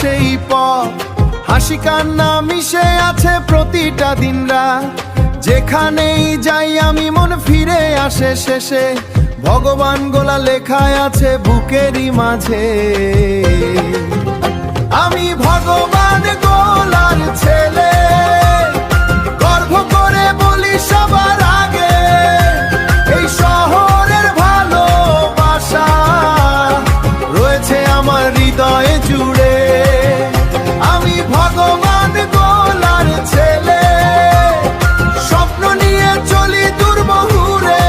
সেই পথ, হাসি কান্না মিশে আছে প্রতিটা দিন রাত। যেখানেই যাই আমি মন ফিরে আসে শেষে, ভগবান গোলা লেখায় আছে বুকেরই মাঝে। আমি ভগবান গোলার ছেলে, গর্ব করে বলি সবার আগে, এই শহরের ভালোবাসা রয়েছে আমার হৃদয়ে জুড়ে। আমি ভগবান গোলার ছেলে, স্বপ্ন নিয়ে চলি দুর্বহুরে,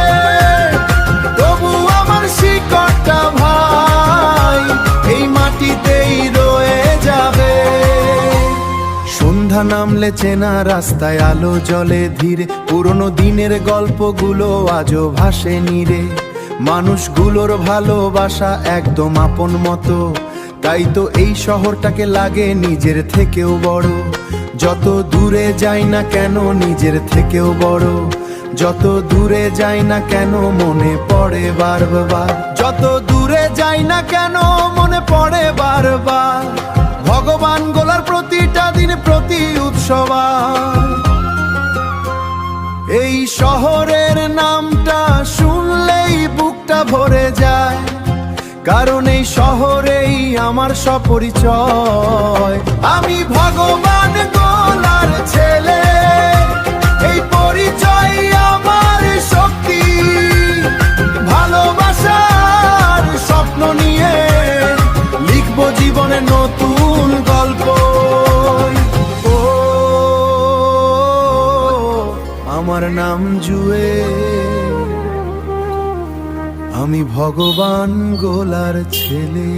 তবু আমার শিকড়টা ভাই এই মাটিতেই রয়ে যাবে। সন্ধ্যা নামলে চেনা রাস্তায় আলো জ্বলে ধীরে, পুরনো দিনের গল্পগুলো আজও ভাসে নীরে। মানুষগুলোর ভালোবাসা একদম আপন মতো, তাই তো এই শহরটাকে লাগে নিজের থেকেও বড়। যত দূরে যাই না কেন নিজের থেকেও বড়, যত দূরে যাই না কেন মনে পড়ে বারবার, যত দূরে যাই না কেন মনে পড়ে বারবার। ভগবান গোলার প্রতিটা দিন প্রতি উৎসব। এই শহরের নামটা শুনলেই বুকটা ভরে যায়, কারণ এই শহরেই আমার সপরিচয়। আমি ভগবান গোলার ছেলে, এই পরিচয় আমার শক্তি। ভালোবাসার স্বপ্ন নিয়ে লিখবো জীবনে নতুন গল্প। ও আমার নাম জুয়ে, আমি ভগবান গোলার ছেলে।